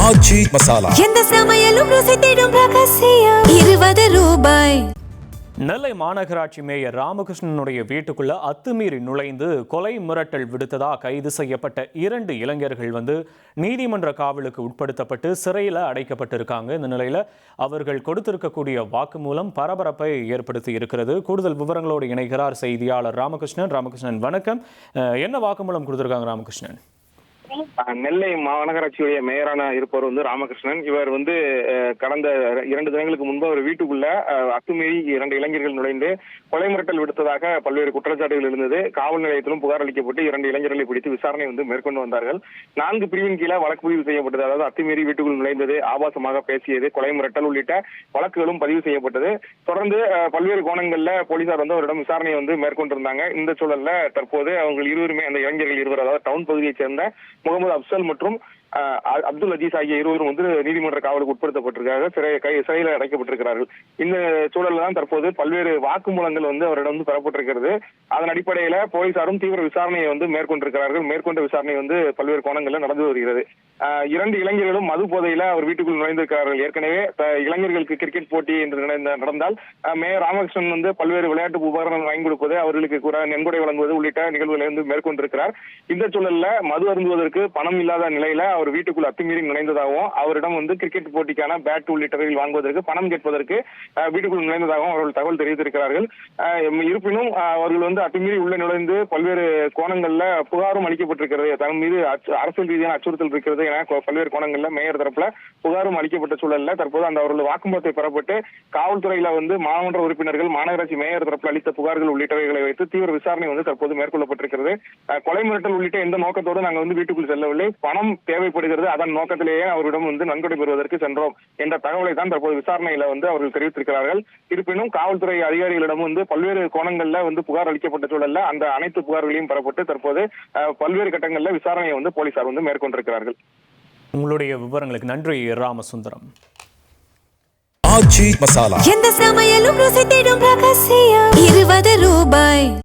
ஆச்சி மசாலா எந்த சமையலும் ருசி தேடும் ரகசியம் 20 ரூபாய். நெல்லை மாநகராட்சி மேயர் ராமகிருஷ்ணனுடைய வீட்டுக்குள்ள அத்துமீறி நுழைந்து கொலை மிரட்டல் விடுத்ததா கைது செய்யப்பட்ட 2 இளைஞர்கள் நீதிமன்ற காவலுக்கு உட்படுத்தப்பட்டு சிறையில் அடைக்கப்பட்டிருக்காங்க. இந்த நிலையில் அவர்கள் கொடுத்திருக்கக்கூடிய வாக்குமூலம் பரபரப்பை ஏற்படுத்தி இருக்கிறது. கூடுதல் விவரங்களோடு இணைகிறார் செய்தியாளர் ராமகிருஷ்ணன். வணக்கம். என்ன வாக்குமூலம் கொடுத்திருக்காங்க ராமகிருஷ்ணன்? நெல்லை மாநகராட்சியுடைய மேயரான இருப்பவர் ராமகிருஷ்ணன். இவர் கடந்த 2 தினங்களுக்கு முன்பு அவர் வீட்டுக்குள்ள அத்துமீறி 2 இளைஞர்கள் நுழைந்து கொலை மிரட்டல் விடுத்ததாக பல்வேறு குற்றச்சாட்டுகள் இருந்தது. காவல் நிலையத்திலும் புகார் அளிக்கப்பட்டு 2 இளைஞர்களை பிடித்து விசாரணை மேற்கொண்டு வந்தார்கள். 4 பிரிவின் கீழே வழக்கு பதிவு செய்யப்பட்டது. அதாவது அத்துமீறி வீட்டுக்குள் நுழைந்தது, ஆபாசமாக பேசியது, கொலை மிரட்டல் உள்ளிட்ட வழக்குகளும் பதிவு செய்யப்பட்டது. தொடர்ந்து பல்வேறு கோணங்கள்ல போலீசார் அவரிடம் விசாரணை மேற்கொண்டிருந்தாங்க. இந்த சூழல்ல தற்போது அவங்க இருவருமே, அந்த இளைஞர்கள் இருவர், அதாவது டவுன் பகுதியைச் சேர்ந்த முகமது அப்சல் மற்றும் அப்துல் அஜீஸ் ஆகிய இருவரும் நீதிமன்ற காவலுக்கு உட்படுத்தப்பட்டிருக்காங்க. சிறையில் அடைக்கப்பட்டிருக்கிறார்கள். இந்த சூழல்ல தான் தற்போது பல்வேறு வாக்குமூலங்கள் அவரிடம் பெறப்பட்டிருக்கிறது. அதன் அடிப்படையில போலீசாரும் தீவிர விசாரணையை மேற்கொண்டிருக்கிறார்கள். மேற்கொண்ட விசாரணை பல்வேறு கோணங்கள்ல நடந்து வருகிறது. 2 இளைஞர்களும் மது போதையில அவர் வீட்டுக்குள் நுழைந்திருக்கிறார்கள். ஏற்கனவே இளைஞர்களுக்கு கிரிக்கெட் போட்டி என்று நடந்தால் மேயர் ராமகிருஷ்ணன் பல்வேறு விளையாட்டு உபகரணங்கள் வாங்கி கொடுப்பது, அவர்களுக்கு கூட நன்கொடை வழங்குவது உள்ளிட்ட நிகழ்வுகளை மேற்கொண்டிருக்கிறார். இந்த சூழல்ல மது அருந்துவதற்கு பணம் இல்லாத நிலையில அவர் வீட்டுக்குள் அத்துமீறி நுழைந்ததாகவும், அவரிடம் கிரிக்கெட் போட்டிக்கான பேட் உள்ளிட்டவைகள் வாங்குவதற்கு பணம் கேட்பதற்கு வீட்டுக்குள் நுழைந்ததாகவும் அவர்கள் தகவல் தெரிவித்திருக்கிறார்கள். இருப்பினும் அவர்கள் அத்துமீறி உள்ள நுழைந்து பல்வேறு கோணங்கள்ல புகாரும் அளிக்கப்பட்டிருக்கிறது. தன் மீது அரசியல் ரீதியான அச்சுறுத்தல் இருக்கிறது என பல்வேறு கோணங்கள்ல மேயர் தரப்புல புகாரும் அளிக்கப்பட்ட சூழல்ல தற்போது அவர்கள் வாக்குமூலத்தை பெறப்பட்டு காவல்துறையில மாநகர உறுப்பினர்கள், மாநகராட்சி மேயர் தரப்புல அளித்த புகார்கள் உள்ளிட்டவைகளை வைத்து தீவிர விசாரணை தற்போது மேற்கொள்ளப்பட்டிருக்கிறது. கொலை மிரட்டல் உள்ளிட்ட எந்த நோக்கத்தோடு நாங்கள் வீட்டுக்குள் செல்லவில்லை, பணம் தேவைப்படுகிறது, அதன் நோக்கத்திலேயே அவரிடம் நன்கொடை பெறுவதற்கு சென்றோம் என்ற தகவலை தான் தற்போது விசாரணையில அவர்கள் தெரிவித்திருக்கிறார்கள். இருப்பினும் காவல்துறை அதிகாரிகளிடம் பல்வேறு கோணங்கள்ல புகார் அளிக்கப்பட்ட சூழல்ல அந்த அனைத்து புகார்களையும் பெறப்பட்டு தற்போது பல்வேறு கட்டங்கள்ல விசாரணையை போலீசார் மேற்கொண்டிருக்கிறார்கள். உங்களுடைய விவரங்களுக்கு நன்றி ராமசுந்தரம். ஆச்சி மசாலா எந்த சமையலும் ருசி தேடும் ரகசியம் 20 ரூபாய்.